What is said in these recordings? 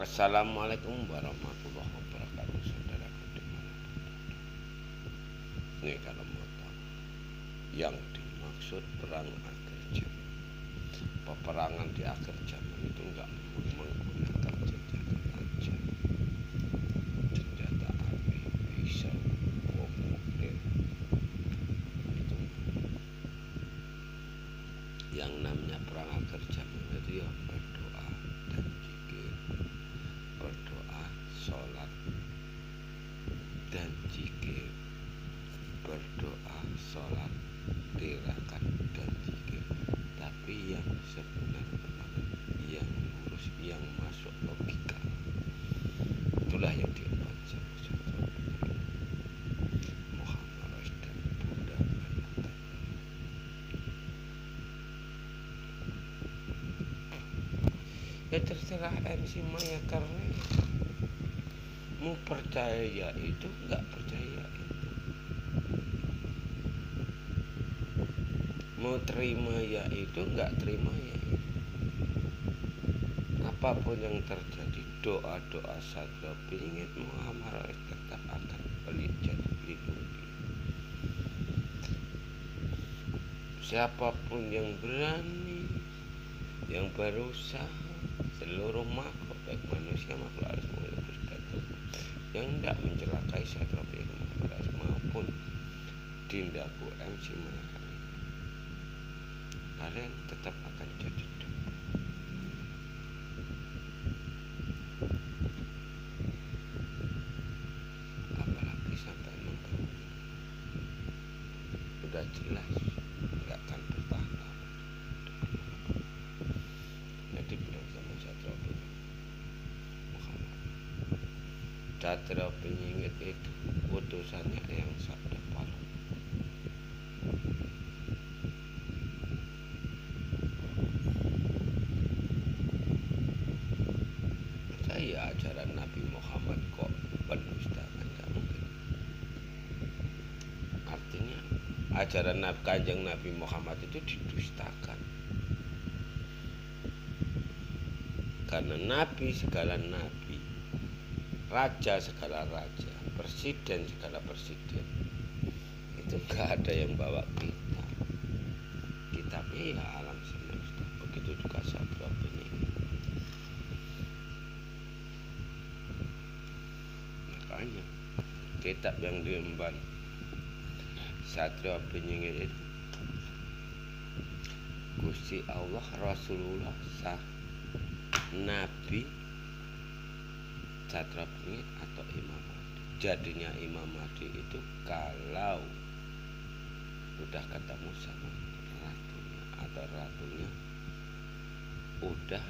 Assalamualaikum warahmatullahi wabarakatuh, saudaraku dimanapun. Nih kalau mau tahu, yang dimaksud perang akhir zaman, peperangan di akhir zaman itu enggak menggunakan senjata tajam, senjata api, pisau, bom model. Itu yang namanya perang akhir zaman itu ya berdoa dan zikir, berdoa, sholat dan zikir, berdoa, sholat, tirakat dan zikir. Tapi yang sebenar-benar, yang lurus, yang masuk logika, itulah yang diemban sama Satria Muhammad Rais dan Bunda Manata. Ya terserah MC Maya, karena mau percaya itu nggak percaya itu, mau terima ya itu nggak terima ya itu. Apapun yang terjadi, doa-doa Satria Piningit Muhammad Rais tetap akan jadi dilindungi. Siapapun yang berani, yang berusaha, seluruh makhluk baik manusia makhluk halus yang tidak mencelakai Satria Piningit Muhammad Rais maupun Dindaku MC Maya, kalian tetap akan jadi debu. Apalagi sampai mengganggu, udah jelas nggak akan bertahan lama. Jadi bilang sama Satria Piningit Muhammad, Satria Piningit itu utusannya yang sabda palu. Saya ajaran Nabi Muhammad kok pendustakan, nggak mungkin. Artinya ajaran Kanjeng Nabi Muhammad itu didustakan, karena Nabi segala nabi, raja segala raja, presiden segala presiden, itu nggak ada yang bawa kitab. Kitabnya ya alam semesta. Begitu juga Satria Piningit. Makanya kitab yang diemban Satria Piningit itu Gusti Allah, Rasulullah, sah Nabi, Satria Piningit atau Imam Mahdi. Jadinya Imam Mahdi itu kalau udah ketemu sama ratunya atau ratunya udah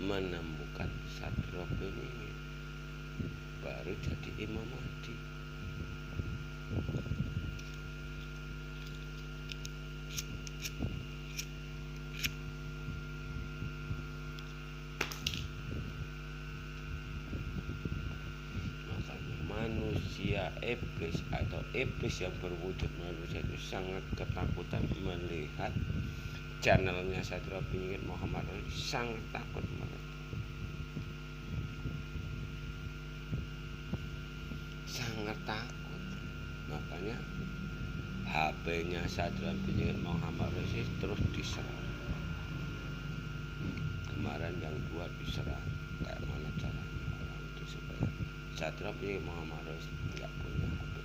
menemukan Satria Piningit, baru jadi Imam Mahdi. Manusia iblis atau iblis yang berwujud manusia itu sangat ketakutan melihat channelnya Satria Piningit Muhammad Rais, sangat takut banget, sangat takut. Makanya HP-nya Satria Piningit Muhammad Rais terus diserang. Kemarin yang 2 diserang, kayak mana caranya orang itu supaya Satria Piningit Muhammad Rais nggak punya HP.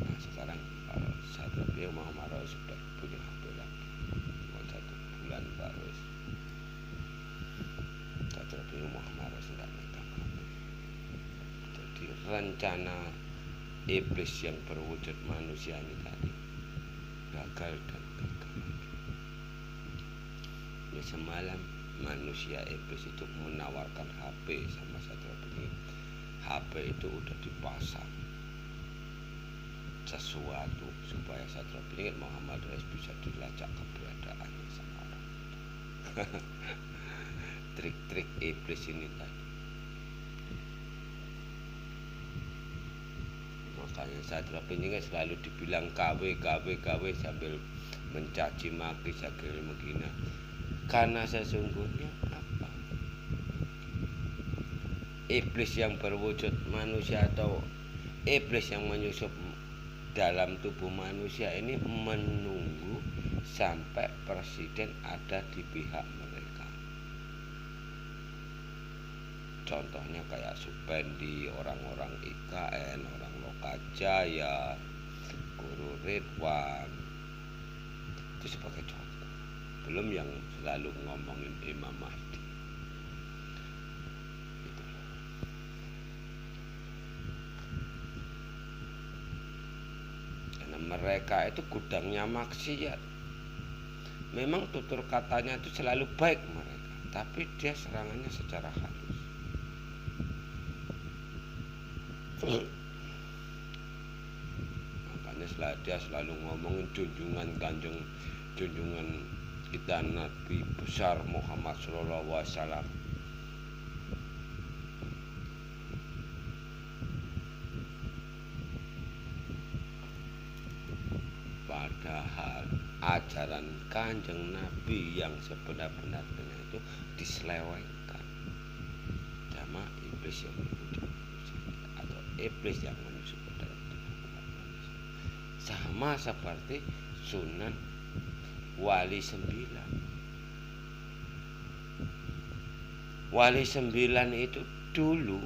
Nah sekarang kalau Satria Piningit Muhammad Rais sudah punya HP lagi, mau 1 bulan baru Satria Piningit Muhammad Rais nggak megang HP. Jadi rencana iblis yang berwujud manusia ini tadi gagal dan gagal. Ya semalam manusia iblis itu menawarkan HP sama Satria Piningit. HP itu udah dipasang sesuatu supaya Satria Piningit Muhammad Rais bisa dilacak keberadaannya sama orang. Trik-trik iblis ini tadi. Makanya Satria Piningit selalu dibilang KW sambil mencaci maki Sakil Megina. Karena sesungguhnya apa? iblis yang berwujud manusia atau iblis yang menyusup dalam tubuh manusia ini menunggu sampai presiden ada di pihak mereka. Contohnya kayak Supendi, orang-orang IKN, orang Lokajaya, Guru Ridwan, itu sebagai contoh. Belum yang selalu ngomongin Imam Mahdi. Gitu. Karena mereka itu gudangnya maksiat. Memang tutur katanya itu selalu baik mereka, tapi dia serangannya secara halus. Makanya dia selalu ngomongin junjungan kita Nabi besar Muhammad Sallallahu Alaihi Wasallam. Padahal ajaran Kanjeng Nabi yang sebenar-benarnya itu diselewengkan sama iblis yang atau iblis yang menyusup ke dalam tubuh umat manusia. Sama seperti Sunan Wali 9. Wali 9 itu dulu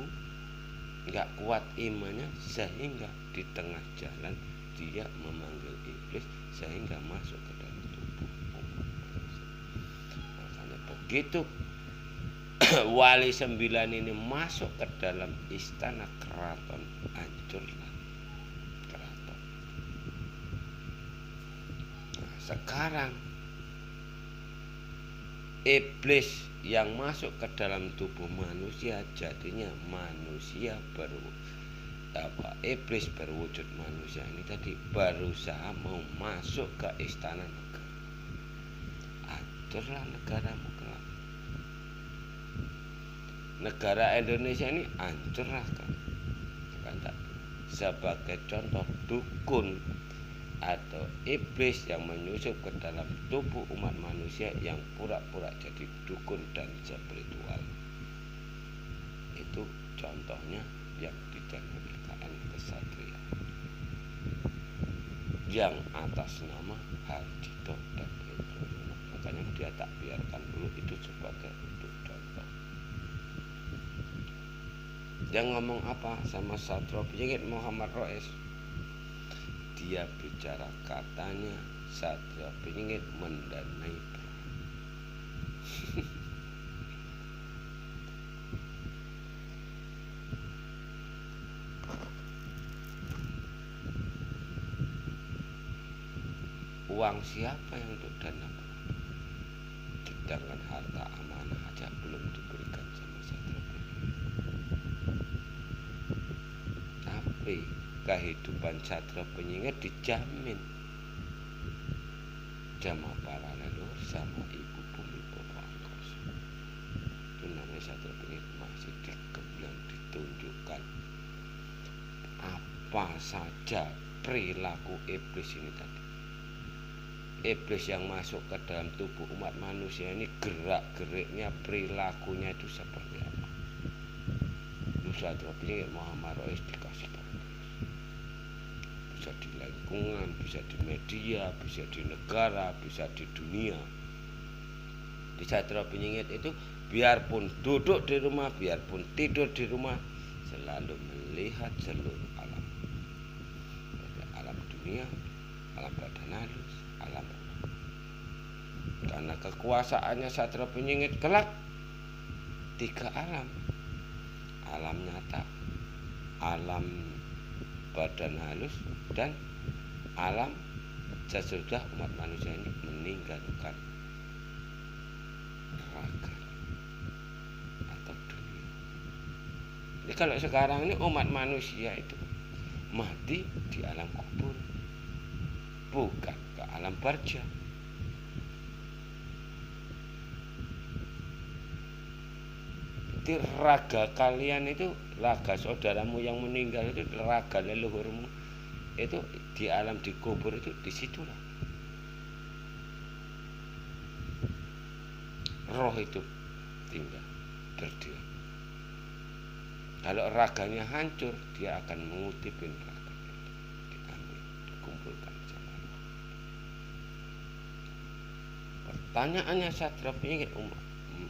nggak kuat imannya sehingga di tengah jalan dia memanggil iblis sehingga masuk ke dalam tubuh umat manusia. Makanya begitu Wali 9 ini masuk ke dalam istana keraton, hancurlah keraton. Nah, sekarang iblis yang masuk ke dalam tubuh manusia jadinya manusia iblis berwujud manusia ini tadi berusaha mau masuk ke istana negara. Hancurlah negaramu kelak. Negara Indonesia ini hancurlah kan. Sebagai contoh dukun atau iblis yang menyusup ke dalam tubuh umat manusia yang pura-pura jadi dukun dan spiritual. Itu contohnya yang di dalam IKN Kesatria yang atas nama Hardito dan Hendro. Makanya dia tak biarkan dulu itu sebagai untuk contoh. Dia ngomong apa sama Satrio Piningit Muhammad Rois? Dia bicara katanya Satrio Piningit mendanai perang. Uang siapa yang untuk dana perang? Sedangkan harta amanah aja belum diberikan sama Satrio Piningit. Tapi kehidupan Satrio Piningit dijamin sama para leluhur sama ibu bumi bapak angkasa. Itu namanya Satrio Piningit masih dikembang ditunjukkan apa saja perilaku iblis ini tadi. Iblis yang masuk ke dalam tubuh umat manusia ini gerak-geriknya perilakunya itu seperti apa? Satrio Piningit Muhammad Rois dikasih tahu. Bisa di lingkungan, bisa di media, bisa di negara, bisa di dunia. Di Satrio Piningit itu biarpun duduk di rumah, biarpun tidur di rumah, selalu melihat seluruh alam. Alam dunia, alam badan halus, alam ruh. Karena kekuasaannya Satrio Piningit kelak 3 alam. Alam nyata, alam badan halus, dan alam sesudah umat manusia ini meninggalkan raga atau dunia. Jadi kalau sekarang ini umat manusia itu mati di alam kubur, bukan ke alam barza. Jadi raga kalian itu, raga saudaramu yang meninggal itu, raga leluhurmu itu di alam di kubur itu, disitulah roh itu tinggal berdiam. Kalau raganya hancur, dia akan mengutipin raga itu, diambil, dikumpulkan sama Allah. Pertanyaannya Satrap ini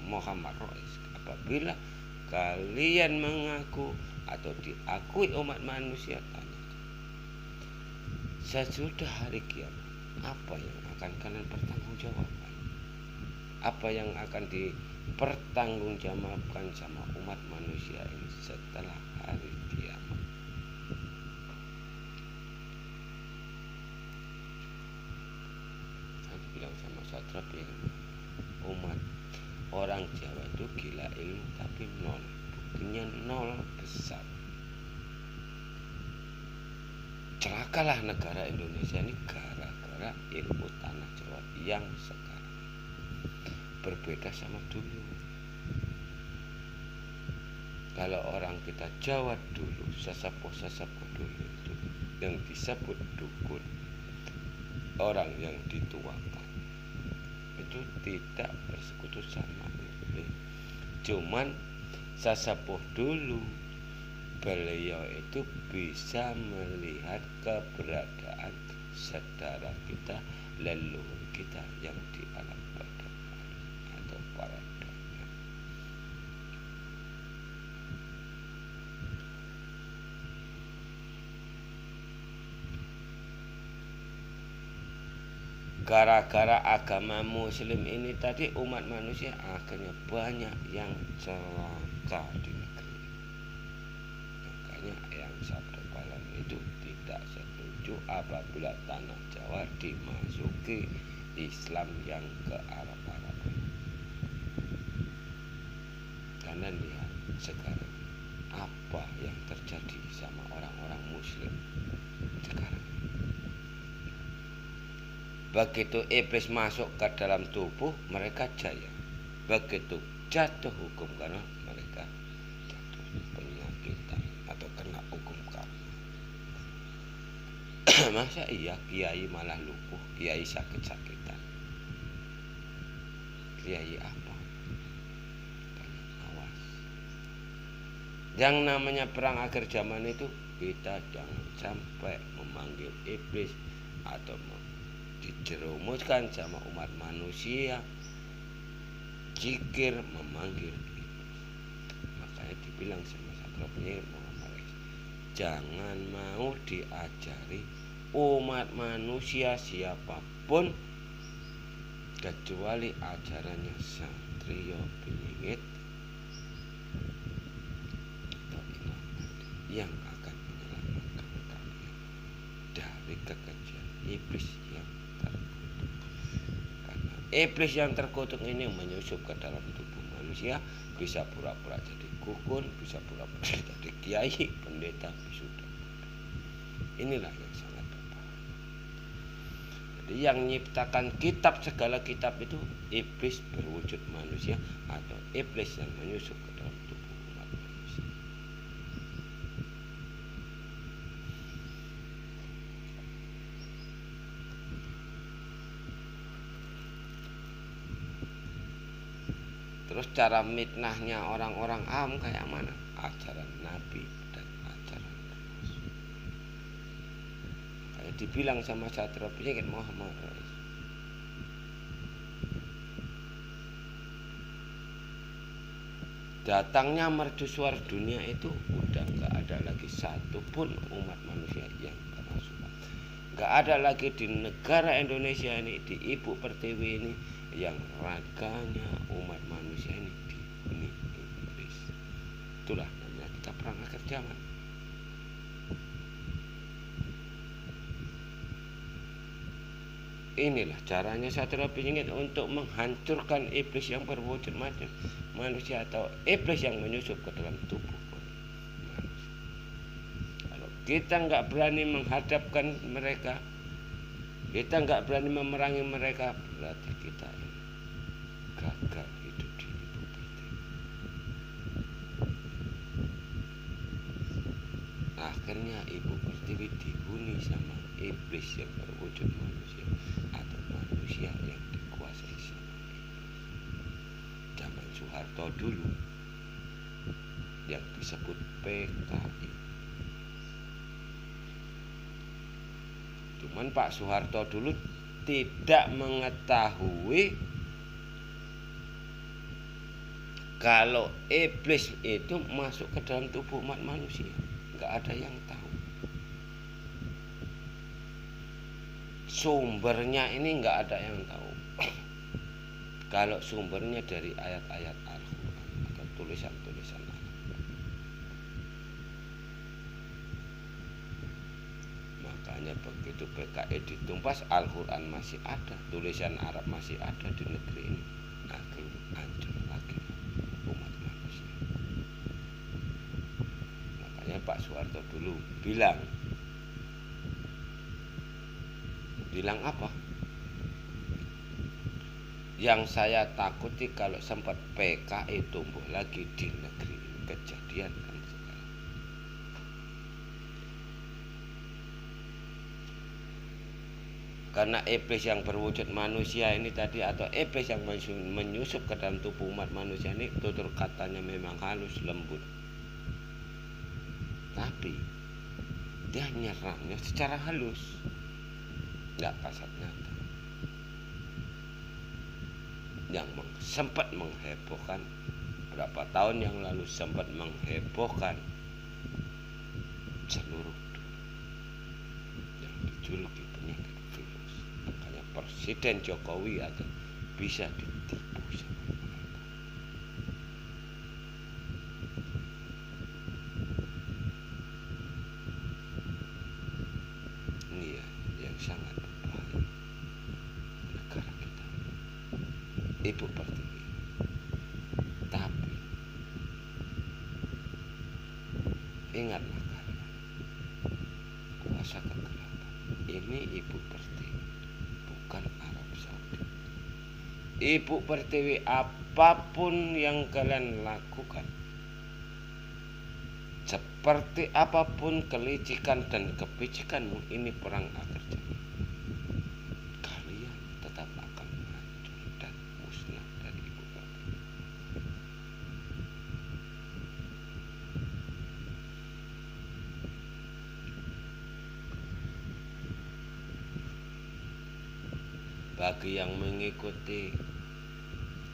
Muhammad Rais, apabila kalian mengaku atau diakui umat manusia, tanya sesudah hari kiamat apa yang akan kalian pertanggungjawabkan? Apa yang akan dipertanggungjawabkan sama umat manusia ini setelah hari kiamat? Saya bilang sama Satrap ya, umat orang Jawa itu gila ilmu tapi nol, buktinya nol besar. Celakalah negara Indonesia ini gara-gara ilmu tanah Jawa yang sekarang berbeda sama dulu. Kalau orang kita Jawa dulu, sesepuh-sesepuh dulu itu yang disebut dukun, orang yang dituakan, itu tidak bersekutu sama iblis. Cuman sesepuh dulu beliau itu bisa melihat keberadaan saudara kita, leluhur kita yang di alam badan atau para dayang. Gara-gara agama Muslim ini tadi umat manusia akhirnya banyak yang celaka di negeri. Yang sabda malam itu tidak setuju apabila tanah Jawa dimasuki Islam yang ke Arab-Arab. Karena lihat sekarang apa yang terjadi sama orang-orang Muslim sekarang. Begitu iblis masuk ke dalam tubuh, mereka jaya. Begitu jatuh hukum karena mereka jatuh penyakitan atau kena hukum karma. Masa iya kiai malah lumpuh, kiai sakit-sakitan? Kiai apa? Awas. Yang namanya perang akhir zaman itu, kita jangan sampai memanggil iblis atau dijerumuskan sama umat manusia jikir memanggil iblis. Makanya dibilang sama Satrap Muhammad, jangan mau diajari umat manusia siapapun kecuali ajarannya Satrio Piningit yang akan menyelamatkan kalian dari kekejian iblis yang terkutuk. Karena iblis yang terkutuk ini menyusup ke dalam tubuh manusia, bisa pura-pura jadi dukun, bisa pura-pura jadi kiai, pendeta, sudah. Inilah yang sangat berbahaya. Jadi yang menciptakan kitab, segala kitab itu iblis berwujud manusia atau iblis yang menyusup ke dalam tubuh umat manusia. Terus cara mitnahnya orang-orang awam kayak mana? Ajaran Nabi dan ajaran Rasul. Kayak dibilang sama Satrap Piningit Muhammad Rais, datangnya mercusuar dunia itu udah gak ada lagi satupun umat manusia yang kerasukan. Gak ada lagi di negara Indonesia ini, di Ibu Pertiwi ini, yang raganya umat manusia ini dihuni iblis. Itulah namanya kita perang akhir zaman. Inilah caranya Satrap Piningit untuk menghancurkan iblis yang berwujud manusia atau iblis yang menyusup ke dalam tubuh manusia. Kalau kita nggak berani menghadapkan mereka, kita nggak berani memerangi mereka, berarti kita ini gagal hidup di Ibu Pertiwi. Akhirnya Ibu Pertiwi dihuni sama iblis yang berwujud manusia atau manusia yang dikuasai sama iblis. Zaman Soeharto dulu yang disebut PKI. Cuman Pak Soeharto dulu tidak mengetahui kalau iblis itu masuk ke dalam tubuh umat manusia. Nggak ada yang tahu. Sumbernya ini nggak ada yang tahu. Kalau sumbernya dari ayat-ayat Al-Quran atau tulisan-tulisan Al-Quran. Makanya begitu PKI ditumpas, Al-Quran masih ada, tulisan Arab masih ada di negeri ini. Akhirnya hancur lagi umat manusia. Makanya Pak Soeharto dulu bilang apa? Yang saya takuti kalau sempat PKI tumbuh lagi di negeri ini, kejadian kan sekarang. Karena iblis yang berwujud manusia ini tadi, atau iblis yang menyusup ke dalam tubuh umat manusia ini, tutur katanya memang halus, lembut. Tapi dia nyerangnya secara halus, nggak kasat nyata. Yang sempat menghebohkan berapa tahun yang lalu, sempat menghebohkan seluruh dunia, yang dijuluki penyakit virus. Makanya Presiden Jokowi akan bisa ditipu sama mereka. Ini ya yang sangat berbahaya negara kita, Ibu Pertiwi. Tapi ingatlah kalian, kuasa kegelapan ini Ibu Pertiwi, bukan Arab Saudi. Ibu Pertiwi, apapun yang kalian lakukan, seperti apapun kelicikan dan kepicikanmu, ini perang akhir zaman. Kalian tetap akan hancur dan musnah dari Ibu Pertiwi. Bagi yang mengikuti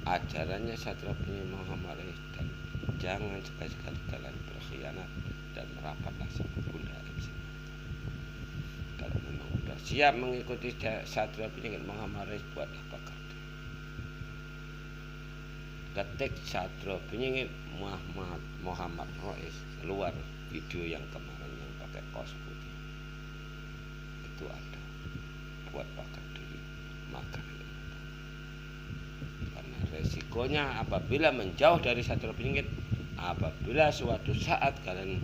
ajarannya Satria Penyiar Muhammad Rais, dan jangan sekali-sekali kalian berkhianat dan merapatlah sama Bunda MC Maya. Kalau memang sudah siap mengikuti Satria Penyiar Muhammad Rais, buatlah pakar. Ketik Satria Penyiar Muhammad Rais keluar video yang kemarin yang pakai kaos putih itu ada, buat pakar diri, makan. Karena resikonya apabila menjauh dari Satria Penyiar, apabila suatu saat kalian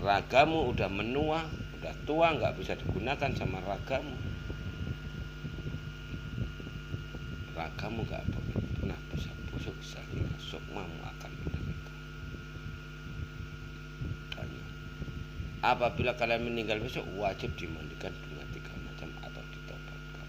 ragamu udah menua, udah tua, nggak bisa digunakan sama ragamu nggak pernah bisa busuk, sehingga sukmamu akan menderita. Tanya, apabila kalian meninggal besok, wajib dimandikan dengan 3 macam atau ditobatkan.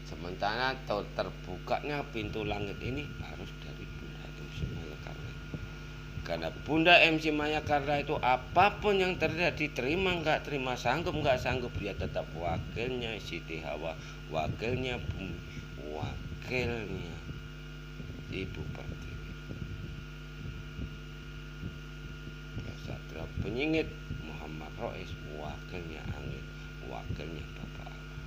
Sementara terbukanya pintu langit ini harus dari Bunda MC Maya Karla. Karena Bunda MC Maya Karla itu apapun yang terjadi, terima nggak terima, sanggup nggak sanggup, dia tetap wakilnya Siti Hawa, wakilnya Bumi, wakilnya Ibu Pertiwi. Satria Penyiar Muhammad Rais, wakilnya angin, wakilnya Bapak Allah.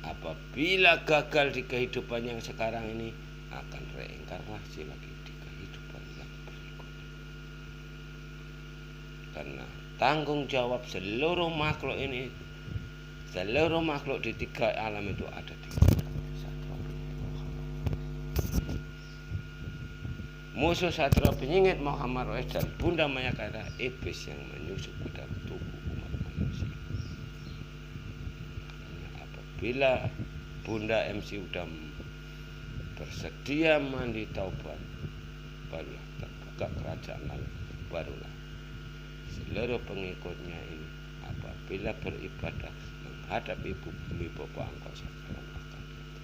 Apabila gagal di kehidupan yang sekarang ini, akan reinkarnasi lagi di kehidupan yang berikutnya. Karena tanggung jawab seluruh makhluk ini, seluruh makhluk di 3 alam itu ada di musuh Satria Penyiar Muhammad Rais dan Bunda Maya Karla, iblis yang menyusup ke dalam tubuh umat manusia. Bila Bunda MC sudah bersedia mandi taubat, barulah terbuka kerajaan langit, barulah seluruh pengikutnya ini apabila beribadah menghadap ibu bumi bapa angkasa dalam akal kita.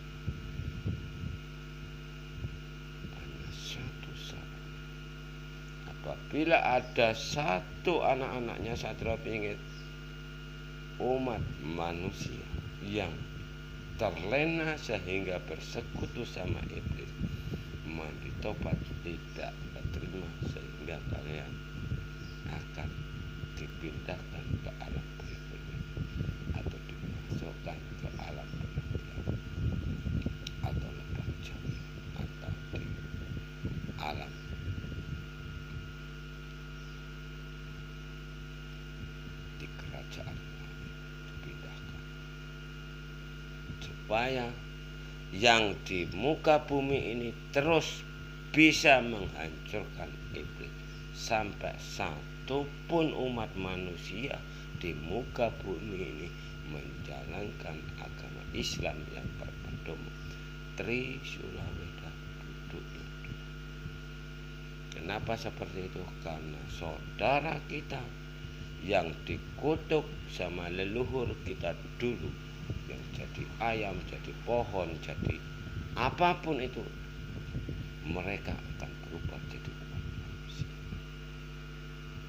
Hanya satu syarat. Apabila ada satu anak-anaknya Satria Pingit umat manusia yang terlena sehingga bersekutu sama iblis, mandi tobat tidak terima sehingga kalian akan dipindahkan ke alam berikutnya atau dimasukkan ke alam penantian atau lepas jauh atau di alam di kerajaan dipindahkan supaya yang di muka bumi ini terus bisa menghancurkan iblis sampai satu pun umat manusia di muka bumi ini menjalankan agama Islam yang berpedoman Trisula Weda duduk. Kenapa seperti itu? Karena saudara kita yang dikutuk sama leluhur kita dulu, yang jadi ayam, jadi pohon, jadi apapun itu, mereka akan berubah jadi umat manusia.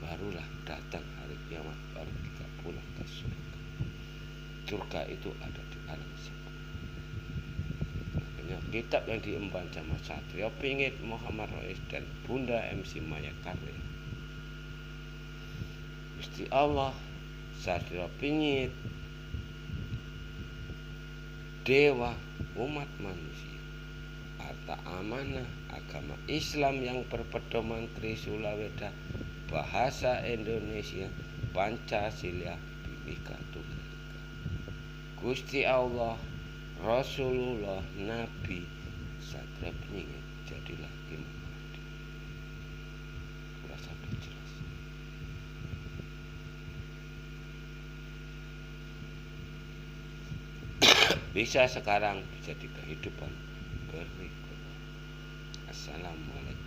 Barulah datang hari kiamat, baru kita pulang ke surga. Surga itu ada di alam sana. Makanya kitab yang diemban sama Satria Pingit, Muhammad Rais dan Bunda MC Maya Karya, Gusti Allah, Satria Pingit, dewa umat manusia, harta amanah agama Islam yang berpedoman Trisula Weda, bahasa Indonesia, Pancasila, Bhinneka Tunggal Ika. Gusti Allah, Rasulullah, Nabi, Satria Pingit jadilah Imam Mahdi. Kurasa sudah jelas. Bisa sekarang, bisa di kehidupan berikut. Assalamualaikum.